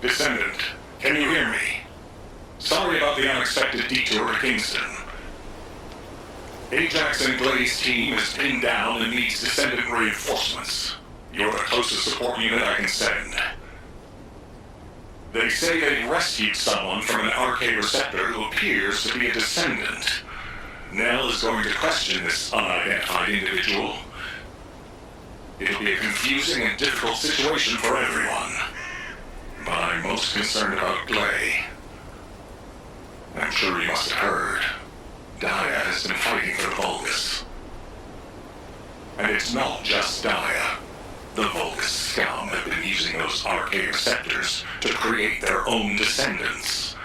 Descendant, can you hear me? Sorry about the unexpected detour to Kingston. Ajax and Glay's team is pinned down and needs Descendant reinforcements. You're the closest support unit I can send. They say they rescued someone from an RK receptor who appears to be a Descendant. Nell is going to question this unidentified individual. It'll be a confusing and difficult situation for everyone. But I'm most concerned about Glay. I'm sure you must have heard. Daya has been fighting for the Vulgus. And it's not just Daya. The Vulgus scum have been using those RK receptors to create their own descendants.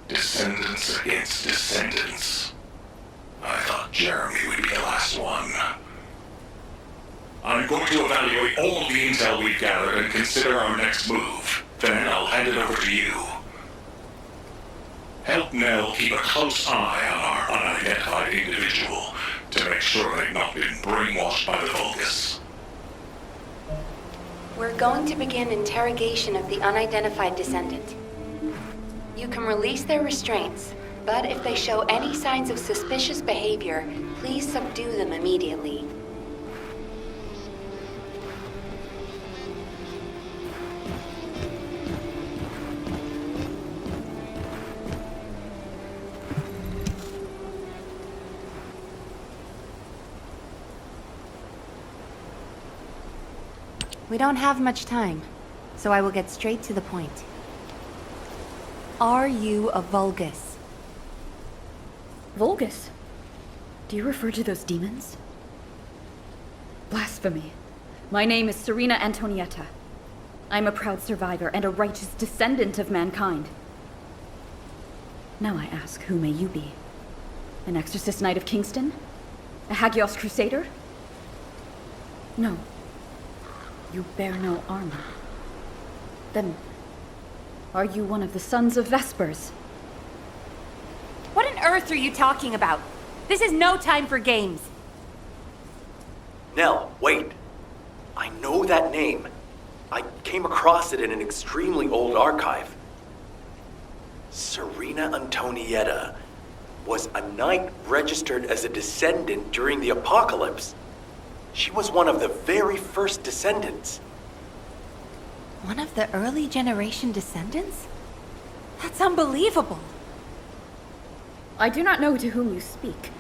Descendants against descendants. I thought Jeremy would be the last one. I'm going to evaluate all of the intel we've gathered and consider our next move. Then I'll hand it over to you. Help Nell keep a close eye on our unidentified individual to make sure they've not been brainwashed by the Vulgus. We're going to begin interrogation of the unidentified descendant. You can release their restraints, but if they show any signs of suspicious behavior, please subdue them immediately. We don't have much time, so I will get straight to the point. Are you a Vulgus? Vulgus? Do you refer to those demons? Blasphemy. My name is Serena Antonietta. I'm a proud survivor and a righteous descendant of mankind. Now I ask, who may you be? An exorcist knight of Kingston? A Hagios crusader? No. You bear no armor. Then, are you one of the sons of Vespers? What on earth are you talking about? This is no time for games. Nell, wait. I know that name. I came across it in an extremely old archive. Serena Antonietta was a knight registered as a descendant during the apocalypse. She was one of the very first descendants. One of the early generation descendants? That's unbelievable. I do not know to whom you speak.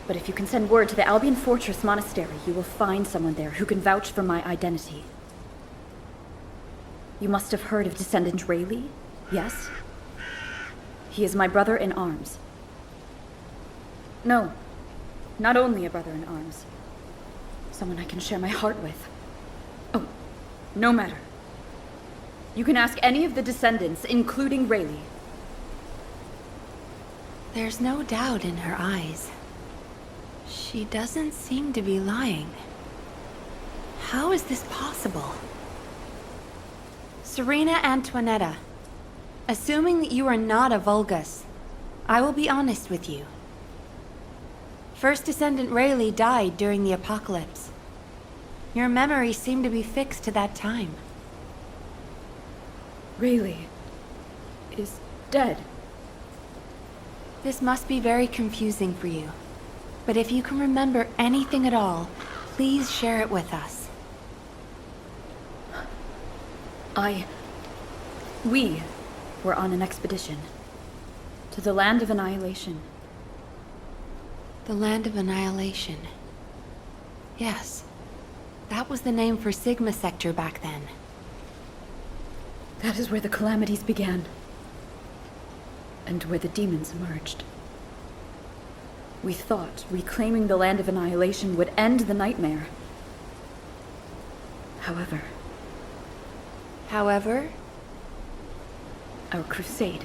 But if you can send word to the Albion Fortress Monastery, you will find someone there who can vouch for my identity. You must have heard of Descendant Hailey, yes? He is my brother in arms. No, not only a brother in arms. Someone I can share my heart with. Oh, no matter. You can ask any of the descendants, including Hailey. There's no doubt in her eyes. She doesn't seem to be lying. How is this possible? Serena Antonietta, assuming that you are not a Vulgus, I will be honest with you. First Descendant Hailey died during the apocalypse. Your memories seem to be fixed to that time. Hailey is dead. This must be very confusing for you. But if you can remember anything at all, please share it with us. We were on an expedition to the Land of Annihilation. The Land of Annihilation. Yes. That was the name for Sigma Sector back then. That is where the calamities began. And where the demons emerged. We thought reclaiming the Land of Annihilation would end the nightmare. However, our crusade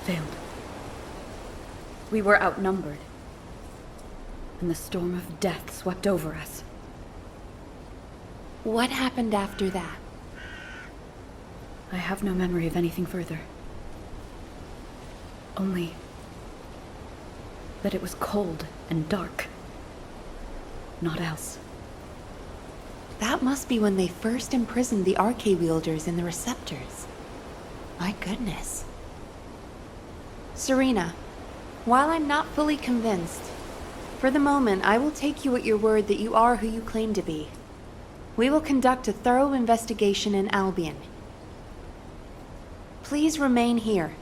failed. We were outnumbered, and the storm of death swept over us. What happened after that? I have no memory of anything further. Only that it was cold and dark. Not else. That must be when they first imprisoned the Arche wielders in the receptors. My goodness. Serena, while I'm not fully convinced, for the moment I will take you at your word that you are who you claim to be. We will conduct a thorough investigation in Albion. Please remain here.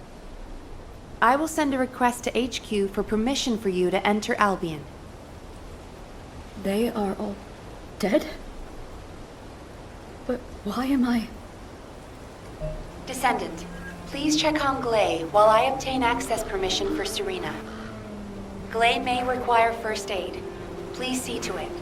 I will send a request to HQ for permission for you to enter Albion. They are all dead? But why am I... Descendant, please check on Glay while I obtain access permission for Serena. Glay may require first aid. Please see to it.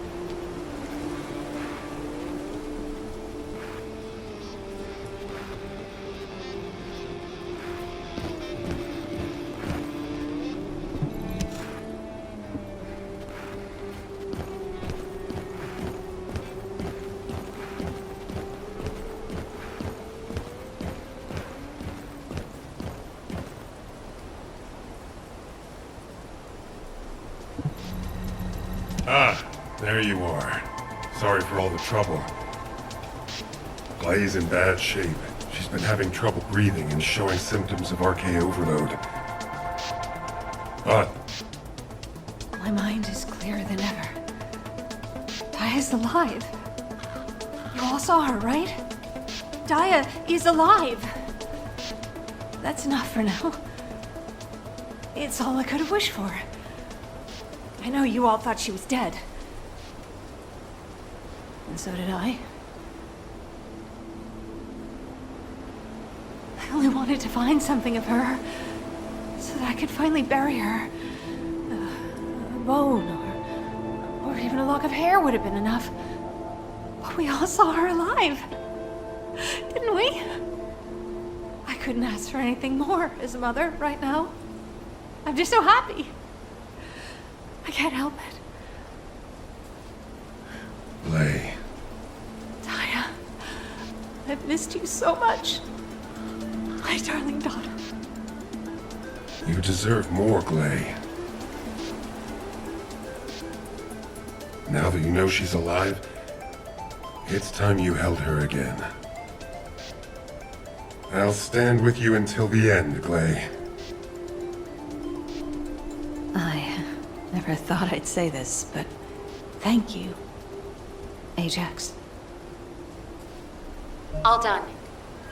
There you are. Sorry for all the trouble. Glay's in bad shape. She's been having trouble breathing and showing symptoms of Arche overload. But My mind is clearer than ever. Daya's alive. You all saw her, right? Daya is alive. That's enough for now. It's all I could have wished for. I know you all thought she was dead. And so did I. I only wanted to find something of her, so that I could finally bury her. A bone, or even a lock of hair would have been enough. But we all saw her alive, didn't we? I couldn't ask for anything more as a mother right now. I'm just so happy. I can't help it. Glay, Daya, I've missed you so much. My darling daughter. you deserve more, Glay. Now that you know she's alive, it's time you held her again. I'll stand with you until the end, Glay. I never thought I'd say this, but thank you, Ajax. All done.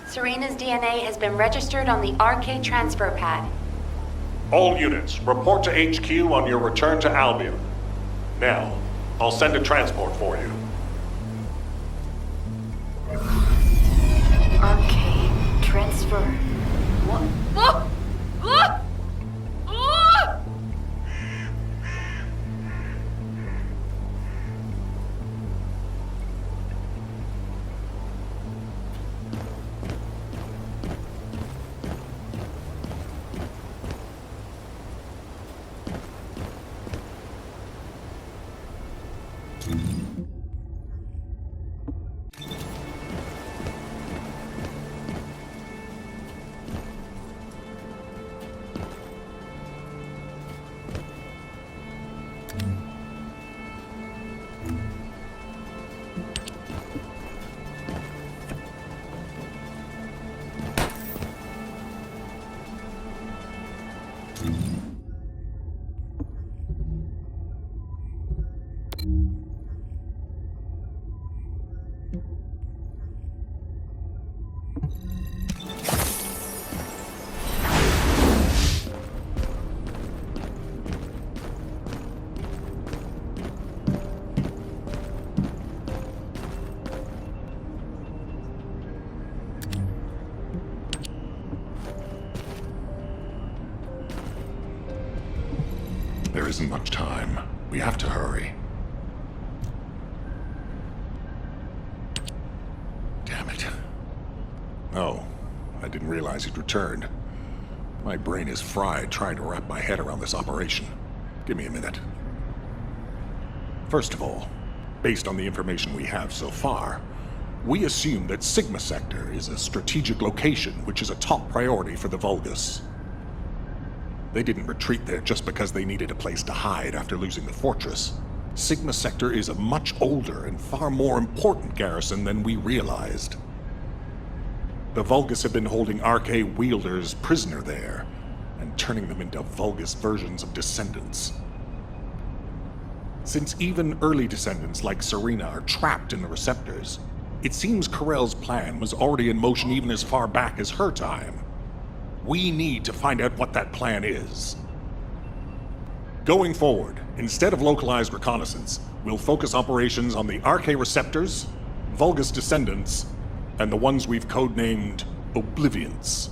Serena's DNA has been registered on the Arche transfer pad. All units, report to HQ on your return to Albion. Now, I'll send a transport for you. Arche transfer. What? There isn't much time. We have to hurry. Damn it. Oh, I didn't realize he'd returned. My brain is fried trying to wrap my head around this operation. Give me a minute. First of all, based on the information we have so far, we assume that Sigma Sector is a strategic location which is a top priority for the Vulgus. They didn't retreat there just because they needed a place to hide after losing the fortress. Sigma Sector is a much older and far more important garrison than we realized. The Vulgus have been holding RK wielders prisoner there, and turning them into Vulgus versions of Descendants. Since even early Descendants like Serena are trapped in the receptors, it seems Corell's plan was already in motion even as far back as her time. We need to find out what that plan is. Going forward, instead of localized reconnaissance, we'll focus operations on the RK receptors, Vulgus Descendants, and the ones we've codenamed Obliviants.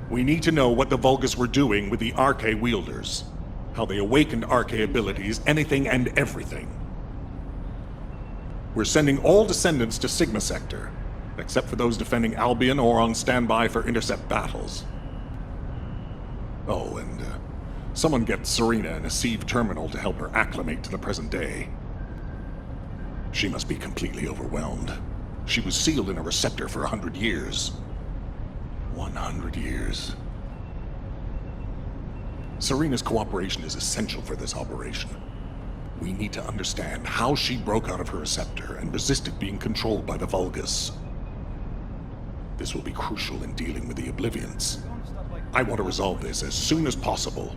We need to know what the Vulgus were doing with the RK wielders, how they awakened RK abilities, anything and everything. We're sending all Descendants to Sigma Sector, except for those defending Albion or on standby for intercept battles. Oh, and someone get Serena in a sieve terminal to help her acclimate to the present day. She must be completely overwhelmed. She was sealed in a receptor for 100 years. 100 years. Serena's cooperation is essential for this operation. We need to understand how she broke out of her receptor and resisted being controlled by the Vulgus. This will be crucial in dealing with the Obliviants. I want to resolve this as soon as possible.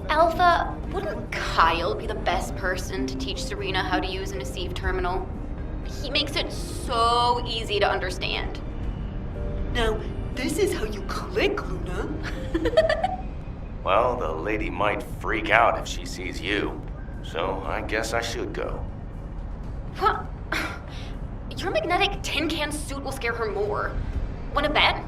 Alpha, wouldn't Kyle be the best person to teach Serena how to use an Asive terminal? He makes it so easy to understand. Now, this is how you click, Luna. Well, the lady might freak out if she sees you. So I guess I should go. What? Your magnetic tin can suit will scare her more. Wanna bet?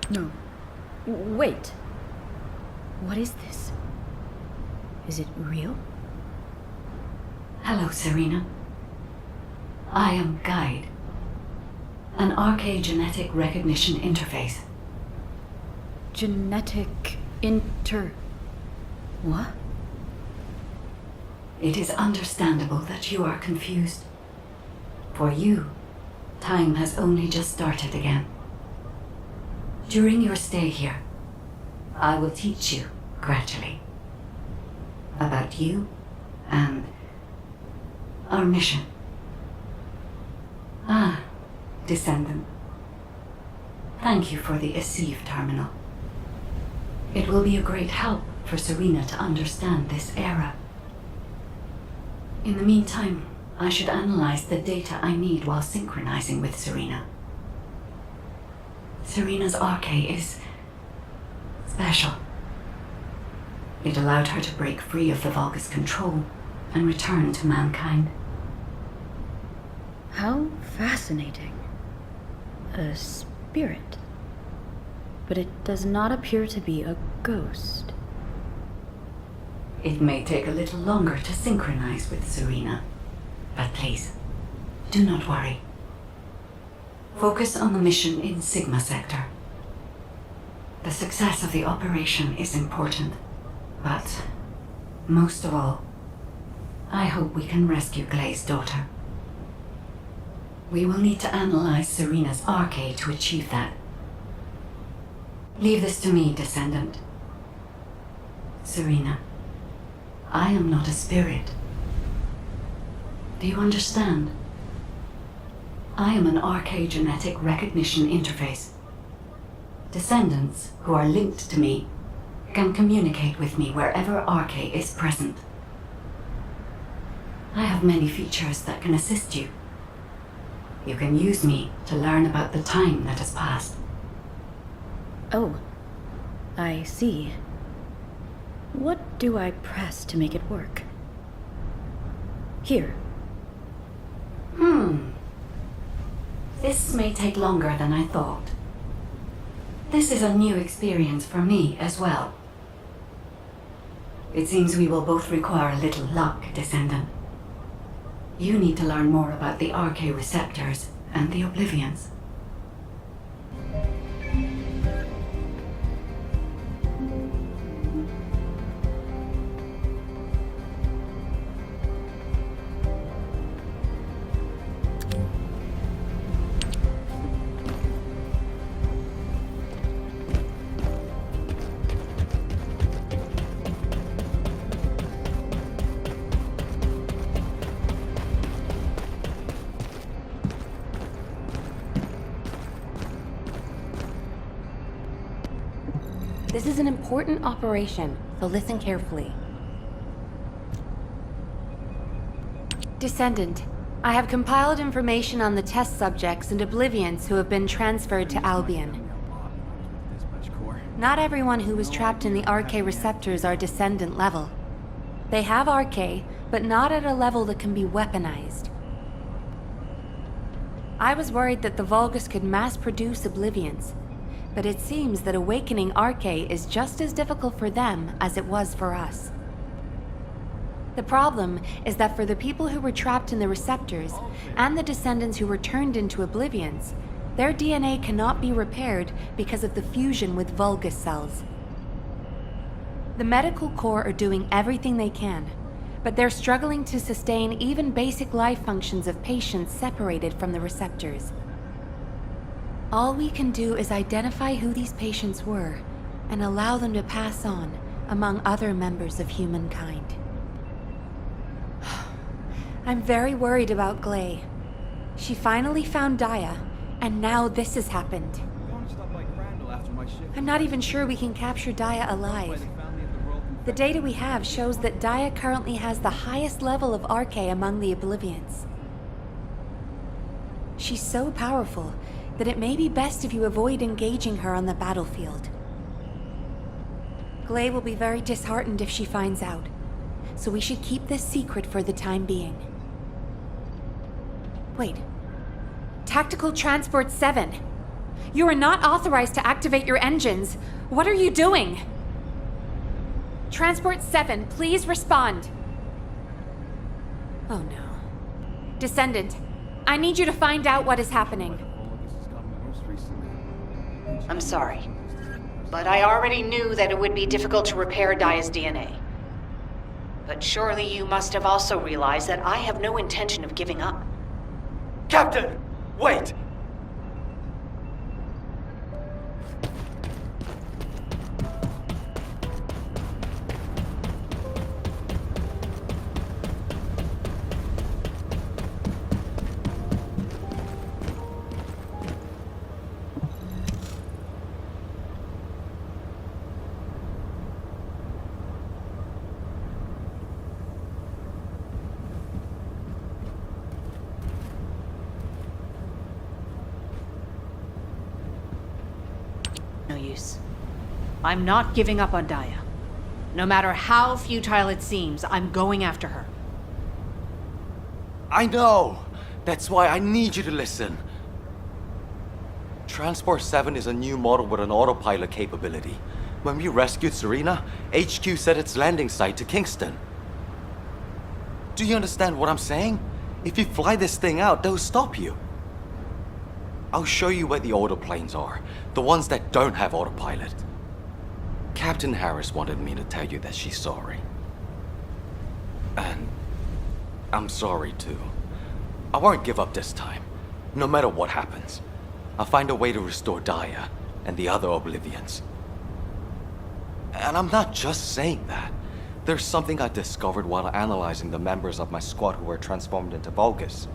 No. Wait. What is this? Is it real? Hello, Serena. I am Guide, an RK genetic recognition interface. Genetic What? It is understandable that you are confused. For you, time has only just started again. During your stay here, I will teach you, gradually, about you and our mission. Ah, Descendant. Thank you for the Asive terminal. It will be a great help for Serena to understand this era. In the meantime, I should analyze the data I need while synchronizing with Serena. Serena's RK is special. It allowed her to break free of the Vulgus control and return to mankind. How fascinating. A spirit. But it does not appear to be a ghost. It may take a little longer to synchronize with Serena, but please, do not worry. Focus on the mission in Sigma Sector. The success of the operation is important, but most of all, I hope we can rescue Glay's daughter. We will need to analyze Serena's RK to achieve that. Leave this to me, Descendant. Serena, I am not a spirit. Do you understand? I am an RK genetic recognition interface. Descendants who are linked to me can communicate with me wherever RK is present. I have many features that can assist you. You can use me to learn about the time that has passed. Oh, I see. What do I press to make it work? Here. This may take longer than I thought. This is a new experience for me as well. It seems we will both require a little luck, Descendant. You need to learn more about the RK receptors and the Obliviants. This is an important operation, so listen carefully. Descendant, I have compiled information on the test subjects and Obliviants who have been transferred to Albion. Not everyone who was trapped in the RK receptors are Descendant level. They have RK, but not at a level that can be weaponized. I was worried that the Vulgus could mass-produce Obliviants, but it seems that awakening RK is just as difficult for them as it was for us. The problem is that for the people who were trapped in the receptors, and the Descendants who were turned into Obliviants, their DNA cannot be repaired because of the fusion with Vulgus cells. The medical corps are doing everything they can, but they're struggling to sustain even basic life functions of patients separated from the receptors. All we can do is identify who these patients were and allow them to pass on among other members of humankind. I'm very worried about Glay. She finally found Daya, and now this has happened. I'm not even sure we can capture Daya alive. The data we have shows that Daya currently has the highest level of RK among the Obliviants. She's so powerful that it may be best if you avoid engaging her on the battlefield. Glay will be very disheartened if she finds out, so we should keep this secret for the time being. Wait. Tactical Transport 7! You are not authorized to activate your engines! What are you doing? Transport 7, please respond! Oh no. Descendant, I need you to find out what is happening. I'm sorry, but I already knew that it would be difficult to repair Daya's DNA. But surely you must have also realized that I have no intention of giving up. Captain! Wait! No use. I'm not giving up on Daya. No matter how futile it seems, I'm going after her. I know! That's why I need you to listen. Transport 7 is a new model with an autopilot capability. When we rescued Serena, HQ set its landing site to Kingston. Do you understand what I'm saying? If you fly this thing out, they'll stop you. I'll show you where the autoplanes are, the ones that don't have autopilot. Captain Harris wanted me to tell you that she's sorry. And I'm sorry too. I won't give up this time, no matter what happens. I'll find a way to restore Daya and the other Obliviants. And I'm not just saying that. There's something I discovered while analyzing the members of my squad who were transformed into Vulgus.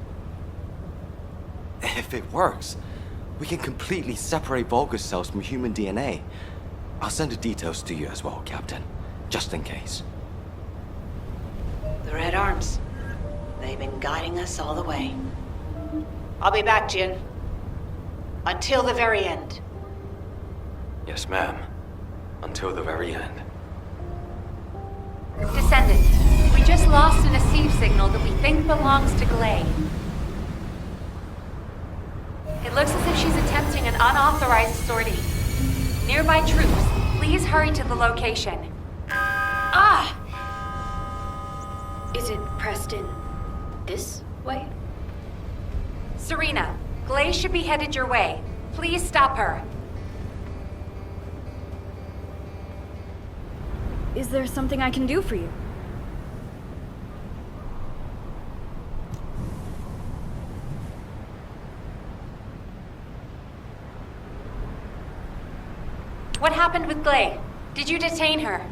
If it works, we can completely separate Vulgus cells from human DNA. I'll send the details to you as well, Captain, just in case. The Red Arms. They've been guiding us all the way. I'll be back, Jin. Until the very end. Yes, ma'am. Until the very end. Descendant, we just lost an Asif signal that we think belongs to Glay. It looks as if she's attempting an unauthorized sortie. Nearby troops, please hurry to the location. Ah! Is it pressed in this way? Serena, Glay should be headed your way. Please stop her. Is there something I can do for you? What happened with Glay? Did you detain her?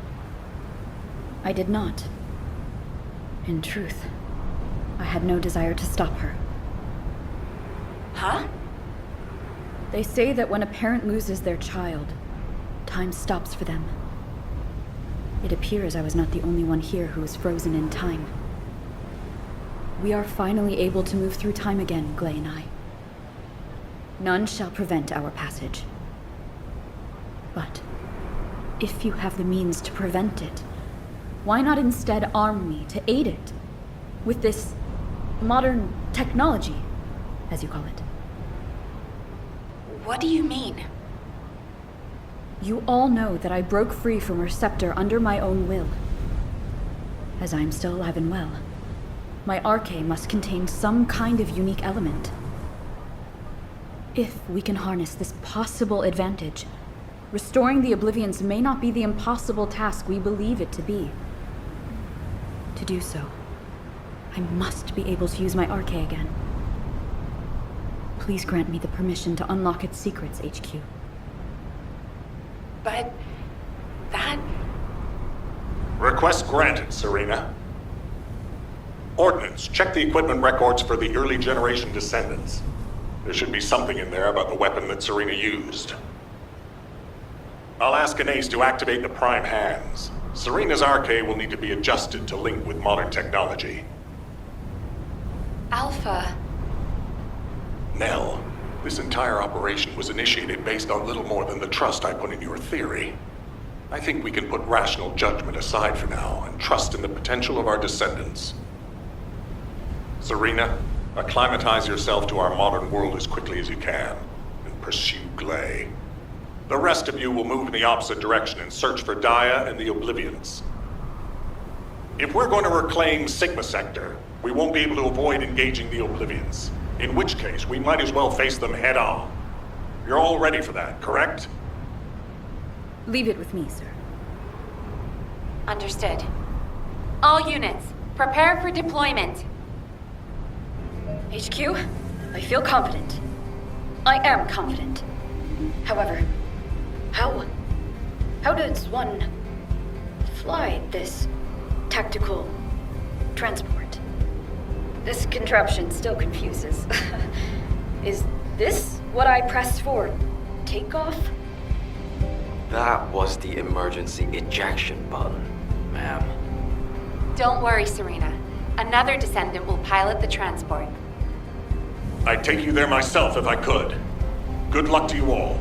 I did not. In truth, I had no desire to stop her. Huh? They say that when a parent loses their child, time stops for them. It appears I was not the only one here who was frozen in time. We are finally able to move through time again, Glay and I. None shall prevent our passage. But if you have the means to prevent it, why not instead arm me to aid it with this modern technology, as you call it? What do you mean? You all know that I broke free from Receptor under my own will. As I am still alive and well, my arche must contain some kind of unique element. If we can harness this possible advantage, restoring the Oblivions may not be the impossible task we believe it to be. To do so, I must be able to use my arche again. Please grant me the permission to unlock its secrets, HQ. But that... Request granted, Serena. Ordnance, check the equipment records for the early generation Descendants. There should be something in there about the weapon that Serena used. I'll ask Anais to activate the prime hands. Serena's arche will need to be adjusted to link with modern technology. Alpha... Nell, this entire operation was initiated based on little more than the trust I put in your theory. I think we can put rational judgment aside for now and trust in the potential of our Descendants. Serena, acclimatize yourself to our modern world as quickly as you can, and pursue Glay. The rest of you will move in the opposite direction and search for Dia and the Oblivions. If we're going to reclaim Sigma Sector, we won't be able to avoid engaging the Oblivions. In which case, we might as well face them head on. You're all ready for that, correct? Leave it with me, sir. Understood. All units, prepare for deployment. HQ, I feel confident. I am confident. However, how does one fly this tactical transport? This contraption still confuses. Is this what I pressed for? Takeoff? That was the emergency ejection button, ma'am. Don't worry, Serena. Another Descendant will pilot the transport. I'd take you there myself if I could. Good luck to you all.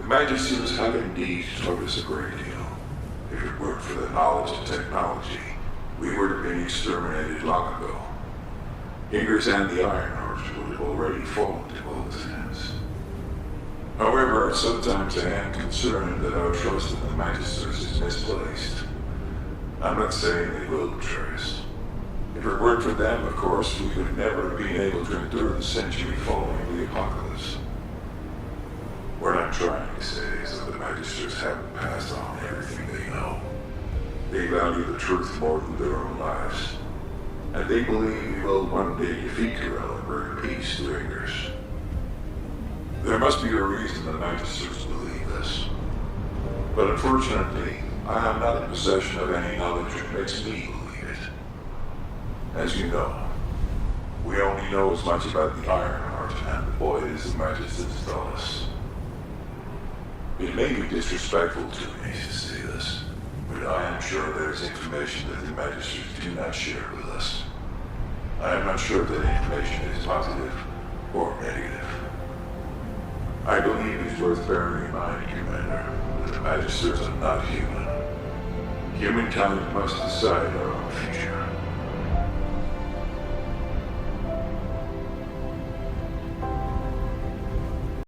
Majesties have indeed taught us a great deal. If it weren't for the knowledge and technology, we would have been exterminated long ago. Ingers and the Iron Heart would have already fallen to Vulgus' hands. are sometimes a hand concerned that our trust in the Magisters is misplaced. I'm not saying they will betray us. If it weren't for them, of course, we would never have been able to endure the century following the apocalypse. What I'm trying to say is that the Magisters haven't passed on everything they know. They value the truth more than their own lives. And they believe we will one day defeat Corel and bring peace to Ignis. There must be a reason the Magisters believe this. But unfortunately, I am not in possession of any knowledge that makes me believe it. As you know, we only know as much about the Ironheart and the void as the Magisters tell us. It may be disrespectful to me to say this, but I am sure there is information that the Magisters do not share with us. I am not sure that information is positive or negative. I believe it's worth bearing in mind, Commander, that the Magisters are not human. Humankind must decide our own future.